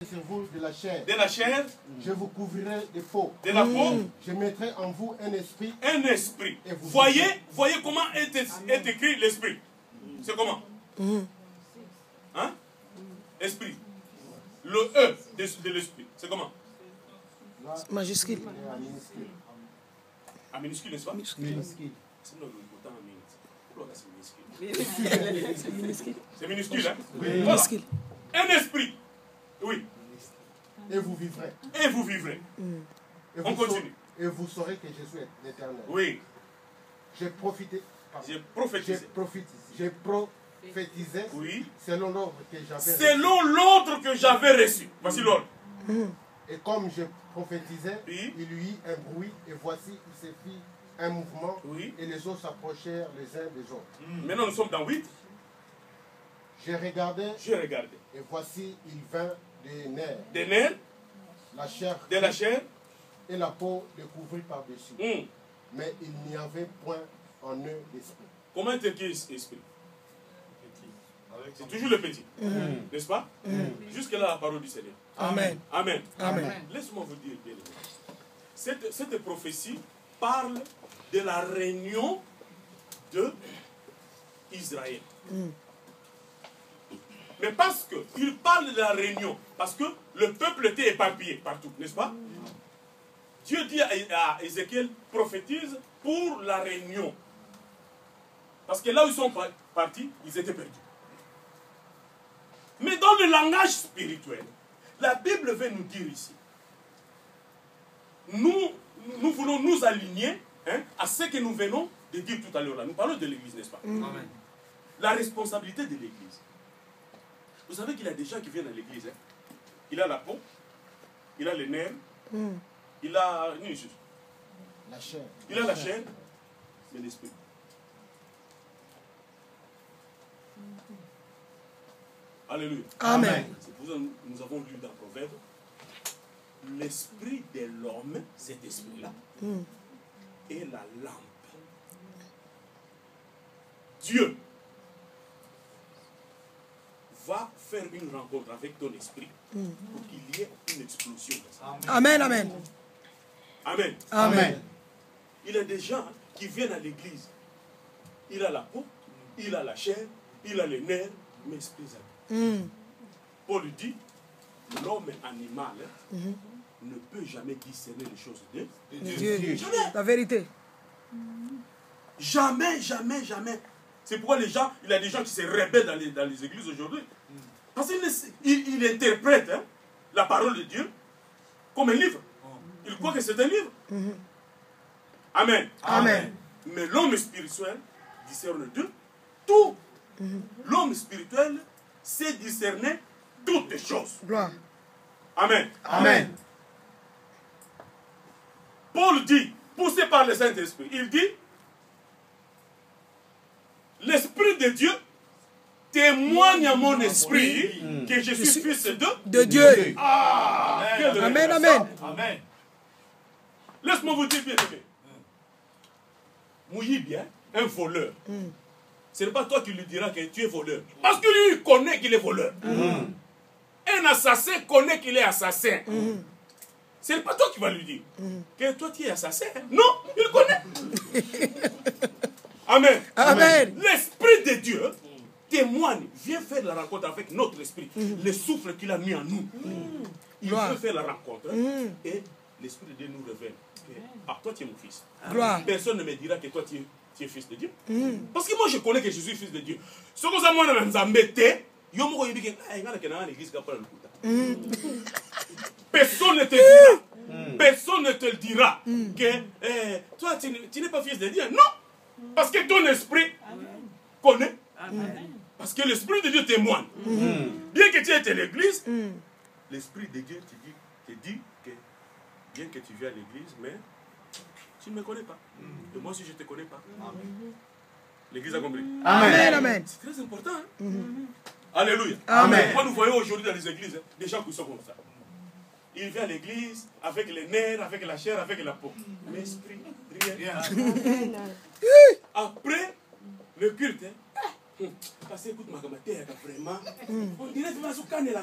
sur vous de la chair. De la chair. Je vous couvrirai de peau. De la peau. Je mettrai en vous un esprit. Un esprit. Et vous voyez comment est écrit l'esprit. C'est comment? Hein? Esprit. Le E de l'esprit. C'est comment? Majuscule. En minuscule, n'est-ce pas? Minuscule. C'est minuscule, hein? Oui. Voilà. Un esprit. Oui. Et vous vivrez. Et vous vivrez. Et on continue. Et vous saurez que je suis l'Éternel. Oui. J'ai profité. J'ai prophétisé. J'ai prophétisé. Oui. Selon l'ordre que j'avais reçu. Selon l'ordre que j'avais reçu. Voici l'ordre. Et comme je prophétisais, oui. Il y eut un bruit, et voici, il se fit un mouvement, oui. Et les autres s'approchèrent les uns des autres. Maintenant, nous sommes dans 8. J'ai regardé, et voici, il vint des nerfs. Des nerfs, la chair, de la chair, et la peau découvrit par-dessus. Mais il n'y avait point en eux d'esprit. Comment est écrit esprit? C'est toujours le petit, n'est-ce pas? Jusque là, la parole du Seigneur. Amen. Amen. Amen. Laisse-moi vous dire, bien aimé. Cette prophétie parle de la réunion de Israël. Mais parce qu'il parle de la réunion, parce que le peuple était éparpillé partout, n'est-ce pas? Dieu dit à Ézéchiel, prophétise pour la réunion. Parce que là où ils sont partis, ils étaient perdus. Mais dans le langage spirituel, la Bible veut nous dire ici, nous voulons nous aligner à ce que nous venons de dire tout à l'heure. Nous parlons de l'Église, n'est-ce pas? Amen. La responsabilité de l'Église. Vous savez qu'il y a des gens qui viennent à l'Église. Il a la peau, il a les nerfs, il a la chair. Il a la chair, mais l'esprit. Alléluia. Amen. C'est pour ça que nous avons lu dans Proverbe, l'esprit de l'homme, cet esprit-là, est la lampe. Dieu va faire une rencontre avec ton esprit pour qu'il y ait une explosion. Amen, amen. Amen. Amen. Il y a des gens qui viennent à l'église. Il a la peau, il a la chair, il a les nerfs, mais l'esprit Paul dit, l'homme animal ne peut jamais discerner les choses de Dieu. Jamais. La vérité. Jamais, jamais, jamais. C'est pourquoi il y a des gens qui se rebellent dans les églises aujourd'hui. Parce qu'il interprète la parole de Dieu comme un livre. Il croit que c'est un livre. Amen. Amen. Mais l'homme spirituel discerne de tout. L'homme spirituel sait discerner toutes les choses. Gloire. Amen. Amen. Paul dit, poussé par le Saint-Esprit, il dit, l'Esprit de Dieu témoigne à mon esprit que je suis fils de Dieu. Ah, amen, amen. Amen. Laisse-moi vous dire bien aimé. Mouyib, un voleur. Ce n'est pas toi qui lui diras que tu es voleur. Parce que lui, il connaît qu'il est voleur. Un assassin connaît qu'il est assassin. Ce n'est pas toi qui vas lui dire que toi tu es assassin. Non, il connaît. Amen. Amen. L'Esprit de Dieu témoigne, vient faire la rencontre avec notre esprit. Le souffle qu'il a mis en nous. Il veut faire la rencontre. Et l'Esprit de Dieu nous révèle. Ah, toi tu es mon fils. Gloire. Personne ne me dira que toi tu es fils de Dieu. Parce que moi je connais que je suis fils de Dieu. Ce que ça moi personne ne te dira. Personne ne te dira que toi tu n'es pas fils de Dieu. Non. Parce que ton esprit connaît. Parce que l'Esprit de Dieu témoigne. Bien que tu aies l'église, l'Esprit de Dieu te dit que bien que tu viens à l'église, mais tu ne me connais pas. Et moi aussi je ne te connais pas. L'église a compris. Amen, amen. C'est très important. Alléluia. Amen. Moi nous voyons aujourd'hui dans les églises des gens qui sont comme ça. Il vient à l'église avec les nerfs, avec la chair, avec la peau. Mais esprit, rien. Après le culte, parce que écoute ma camarade, vraiment, on dirait que tu vas se canner là.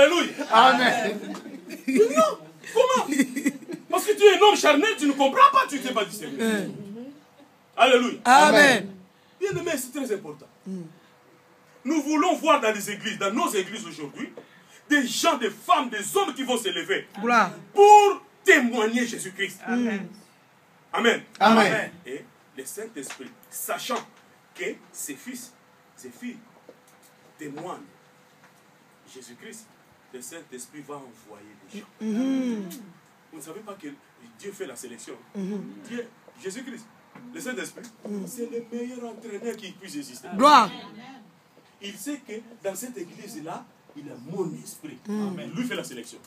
Alléluia. Amen. Non, comment? Parce que tu es un homme charnel, tu ne comprends pas, tu ne sais pas discerner. Alléluia. Amen. Bien aimé, c'est très important. Nous voulons voir dans les églises, dans nos églises aujourd'hui, des gens, des femmes, des hommes qui vont s'élever pour témoigner Jésus-Christ. Amen. Amen. Amen. Et le Saint-Esprit, sachant que ses fils, ses filles témoignent Jésus-Christ, le Saint-Esprit va envoyer des gens. Vous ne savez pas que Dieu fait la sélection. Dieu, Jésus-Christ, le Saint-Esprit, c'est le meilleur entraîneur qui puisse exister. Gloire. Il sait que dans cette église-là, il a mon esprit. Il lui fait la sélection.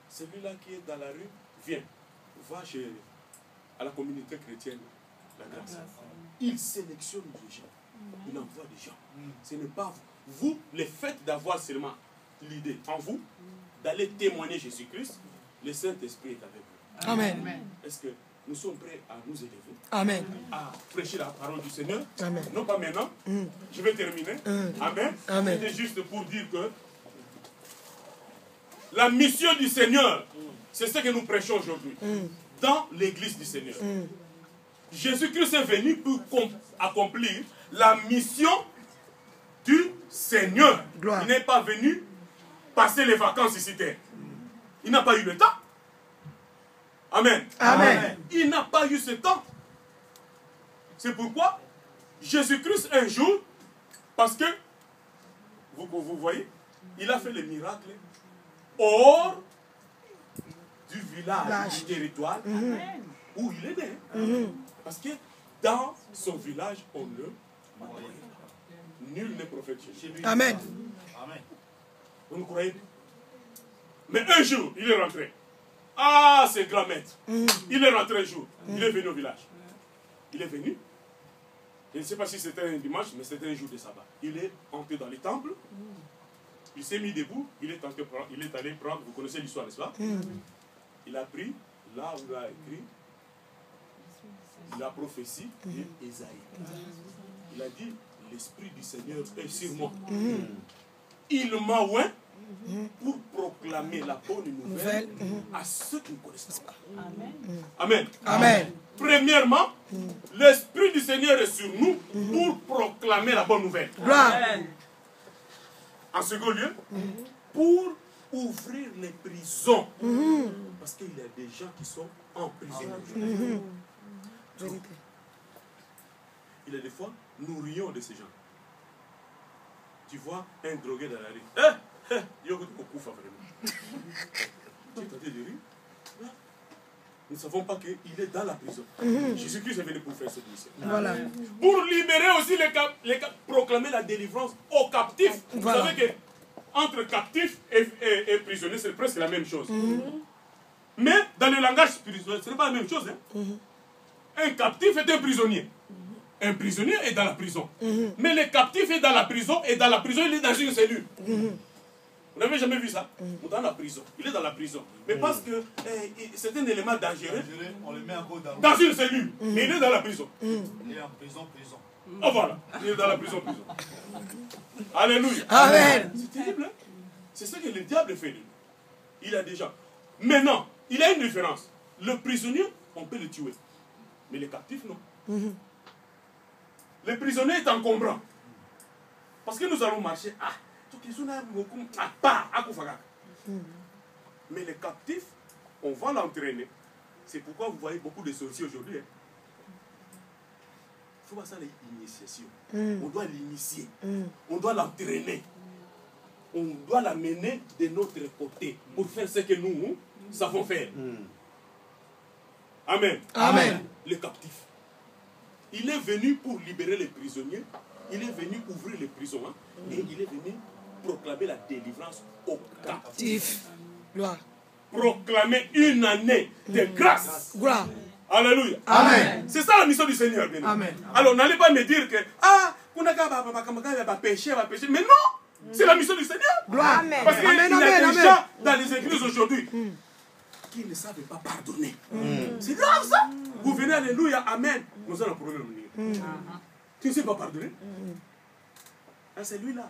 Celui-là qui est dans la rue, viens, va à la communauté chrétienne, la grâce. Il sélectionne des gens. Il envoie des gens. Ce n'est pas vous. Vous, le fait d'avoir seulement l'idée en vous, d'aller témoigner Jésus-Christ, le Saint-Esprit est avec vous. Amen. Est-ce que nous sommes prêts à nous élever? Amen. À prêcher la parole du Seigneur? Amen. Non pas maintenant. Je vais terminer. Amen. Amen. C'était juste pour dire que la mission du Seigneur, c'est ce que nous prêchons aujourd'hui. Dans l'église du Seigneur. Jésus-Christ est venu pour accomplir la mission du Seigneur. Gloire. Il n'est pas venu passer les vacances ici. Il n'a pas eu le temps. Amen. Amen. Il n'a pas eu ce temps. C'est pourquoi Jésus-Christ un jour, parce que, vous voyez, il a fait le miracle hors du village, du territoire où il est né. Parce que dans son village, on ne croyait pas. Nul n'est prophète chez lui. Amen. Vous ne croyez pas? Mais un jour, il est rentré. Ah, c'est grand maître. Il est rentré un jour. Il est venu au village. Il est venu. Je ne sais pas si c'était un dimanche, mais c'était un jour de sabbat. Il est entré dans les temples. Il s'est mis debout. Il est allé prendre, vous connaissez l'histoire, n'est-ce pas? Il a pris, là où il a écrit, la prophétie d'Ésaïe. Il a dit, l'Esprit du Seigneur est sur moi. Il m'a oint pour proclamer la bonne nouvelle à ceux qui ne connaissent pas. Amen. Amen. Premièrement, l'Esprit du Seigneur est sur nous pour proclamer la bonne nouvelle. Gloire. En second lieu, pour ouvrir les prisons. Parce qu'il y a des gens qui sont emprisonnés. Il y a des fois, nous rions de ces gens. Tu vois un drogué dans la rue. Tu es tenté de rire. Nous ne savons pas qu'il est dans la prison. Jésus-Christ est venu pour faire cette mission. Voilà. Pour libérer aussi proclamer la délivrance aux captifs. Voilà. Vous savez que entre captifs et prisonniers, c'est presque la même chose. Mais dans le langage spirituel, ce n'est pas la même chose. Un captif est un prisonnier. Un prisonnier est dans la prison. Mais le captif est dans la prison et dans la prison, il est dans une cellule. Vous n'avez jamais vu ça? Dans la prison. Il est dans la prison. Mais parce que c'est un élément dangereux, on le met encore dans une cellule. Mais il est dans la prison. Il est en prison. Oh voilà. Il est dans la prison. Alléluia. Amen. C'est terrible. Hein? C'est ce que le diable fait de nous. Il a déjà. Maintenant, il y a une différence. Le prisonnier, on peut le tuer. Mais le captif, non. Le prisonnier est encombrant. Parce que nous allons marcher. Mais le captif, on va l'entraîner. C'est pourquoi vous voyez beaucoup de sorciers aujourd'hui. Il faut voir ça, l'initiation. On doit l'initier. On doit l'entraîner. On doit l'amener de notre côté pour faire ce que nous savons faire. Amen. Amen. Le captif. Il est venu pour libérer les prisonniers. Il est venu ouvrir les prisons. Et il est venu proclamer la délivrance aux captifs. Gloire. Proclamer une année de grâce. Gloire. Alléluia. Amen. C'est ça la mission du Seigneur. Bien. Amen. Alors n'allez pas me dire que va pécher. Mais non, c'est la mission du Seigneur. Gloire. Parce qu'il y a des Amen. gens dans les églises aujourd'hui qui ne savent pas pardonner. C'est grave ça. Vous venez, alléluia, amen. Nous avons un problème. Tu ne sais pas pardonner. C'est lui-là.